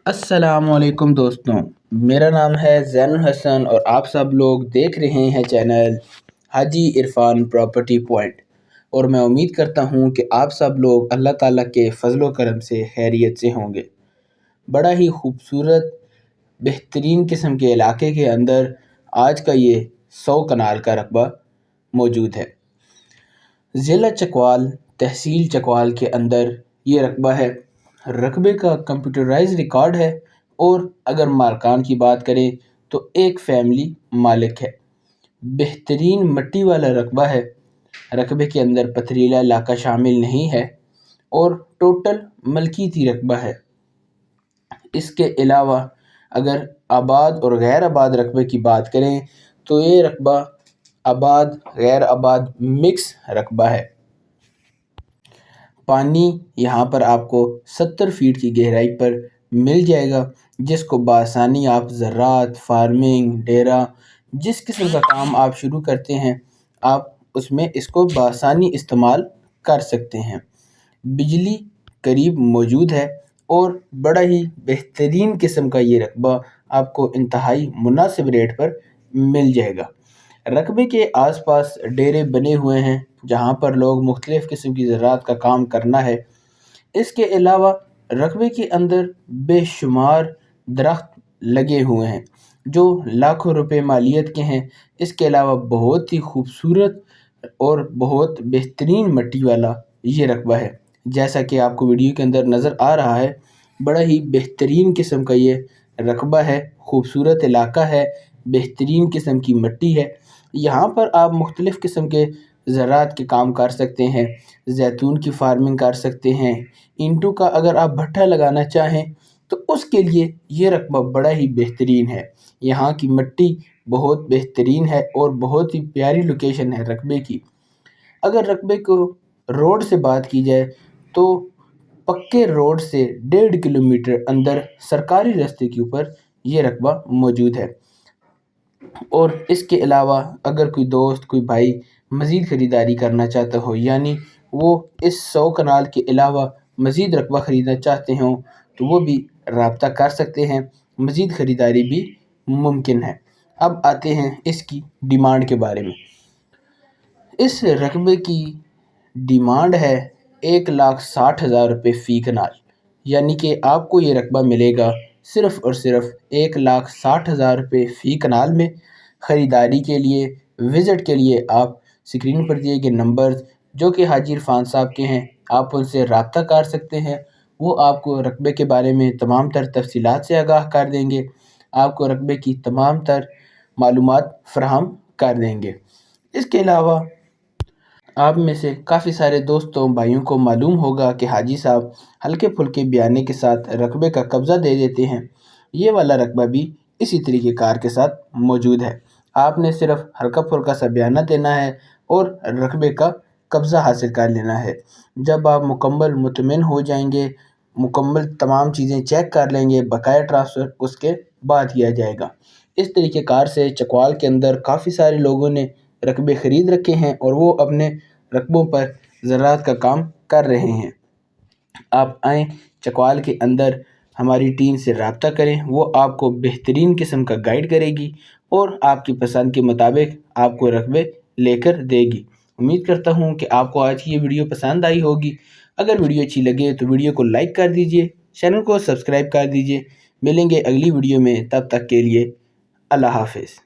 السلام علیکم دوستوں، میرا نام ہے زین الحسن اور آپ سب لوگ دیکھ رہے ہیں چینل حاجی عرفان پراپرٹی پوائنٹ، اور میں امید کرتا ہوں کہ آپ سب لوگ اللہ تعالیٰ کے فضل و کرم سے خیریت سے ہوں گے۔ بڑا ہی خوبصورت بہترین قسم کے علاقے کے اندر آج کا یہ 100 کنال کا رقبہ موجود ہے۔ ضلع چکوال، تحصیل چکوال کے اندر یہ رقبہ ہے۔ رقبے کا کمپیوٹرائز ریکارڈ ہے، اور اگر مالکان کی بات کریں تو ایک فیملی مالک ہے۔ بہترین مٹی والا رقبہ ہے۔ رقبے کے اندر پتھریلا علاقہ شامل نہیں ہے، اور ٹوٹل ملکیتی رقبہ ہے۔ اس کے علاوہ اگر آباد اور غیر آباد رقبے کی بات کریں تو یہ رقبہ آباد غیر آباد مکس رقبہ ہے۔ پانی یہاں پر آپ کو 70 فیٹ کی گہرائی پر مل جائے گا، جس کو بآسانی آپ زراعت، فارمنگ، ڈیرا، جس قسم کا کام آپ شروع کرتے ہیں آپ اس میں اس کو بآسانی استعمال کر سکتے ہیں۔ بجلی قریب موجود ہے، اور بڑا ہی بہترین قسم کا یہ رقبہ آپ کو انتہائی مناسب ریٹ پر مل جائے گا۔ رقبے کے آس پاس ڈیرے بنے ہوئے ہیں جہاں پر لوگ مختلف قسم کی زراعت کا کام کرنا ہے۔ اس کے علاوہ رقبے کے اندر بے شمار درخت لگے ہوئے ہیں جو لاکھوں روپے مالیت کے ہیں۔ اس کے علاوہ بہت ہی خوبصورت اور بہت بہترین مٹی والا یہ رقبہ ہے، جیسا کہ آپ کو ویڈیو کے اندر نظر آ رہا ہے۔ بڑا ہی بہترین قسم کا یہ رقبہ ہے، خوبصورت علاقہ ہے، بہترین قسم کی مٹی ہے۔ یہاں پر آپ مختلف قسم کے زراعت کے کام کر سکتے ہیں، زیتون کی فارمنگ کر سکتے ہیں، اینٹوں کا اگر آپ بھٹا لگانا چاہیں تو اس کے لیے یہ رقبہ بڑا ہی بہترین ہے۔ یہاں کی مٹی بہت بہترین ہے اور بہت ہی پیاری لوکیشن ہے رقبے کی۔ اگر رقبے کو روڈ سے بات کی جائے تو پکے روڈ سے 1.5 کلومیٹر اندر سرکاری راستے کے اوپر یہ رقبہ موجود ہے۔ اور اس کے علاوہ اگر کوئی دوست، کوئی بھائی مزید خریداری کرنا چاہتا ہو، یعنی وہ اس 100 کنال کے علاوہ مزید رقبہ خریدنا چاہتے ہوں تو وہ بھی رابطہ کر سکتے ہیں، مزید خریداری بھی ممکن ہے۔ اب آتے ہیں اس کی ڈیمانڈ کے بارے میں۔ اس رقبے کی ڈیمانڈ ہے 1,60,000 روپے فی کنال، یعنی کہ آپ کو یہ رقبہ ملے گا صرف اور صرف 1,60,000 روپے فی کنال میں۔ خریداری کے لیے، وزٹ کے لیے آپ اسکرین پر دیے گئے نمبرز جو کہ حاجی عرفان صاحب کے ہیں، آپ ان سے رابطہ کر سکتے ہیں۔ وہ آپ کو رقبے کے بارے میں تمام تر تفصیلات سے آگاہ کر دیں گے، آپ کو رقبے کی تمام تر معلومات فراہم کر دیں گے۔ اس کے علاوہ آپ میں سے کافی سارے دوستوں بھائیوں کو معلوم ہوگا کہ حاجی صاحب ہلکے پھلکے بیانے کے ساتھ رقبے کا قبضہ دے دیتے ہیں۔ یہ والا رقبہ بھی اسی طریقہ کار کے ساتھ موجود ہے۔ آپ نے صرف ہلکا پھلکا سا بیانہ دینا ہے اور رقبے کا قبضہ حاصل کر لینا ہے۔ جب آپ مکمل مطمئن ہو جائیں گے، مکمل تمام چیزیں چیک کر لیں گے، بقایا ٹرانسفر اس کے بعد کیا جائے گا۔ اس طریقہ کار سے چکوال کے اندر کافی سارے لوگوں نے رقبے خرید رکھے ہیں اور وہ اپنے رقبوں پر زراعت کا کام کر رہے ہیں۔ آپ آئیں چکوال کے اندر ہماری ٹیم سے رابطہ کریں، وہ آپ کو بہترین قسم کا گائیڈ کرے گی اور آپ کی پسند کے مطابق آپ کو رقبے لے کر دے گی۔ امید کرتا ہوں کہ آپ کو آج کی یہ ویڈیو پسند آئی ہوگی۔ اگر ویڈیو اچھی لگے تو ویڈیو کو لائک کر دیجئے، چینل کو سبسکرائب کر دیجئے۔ ملیں گے اگلی ویڈیو میں، تب تک کے لیے اللہ حافظ۔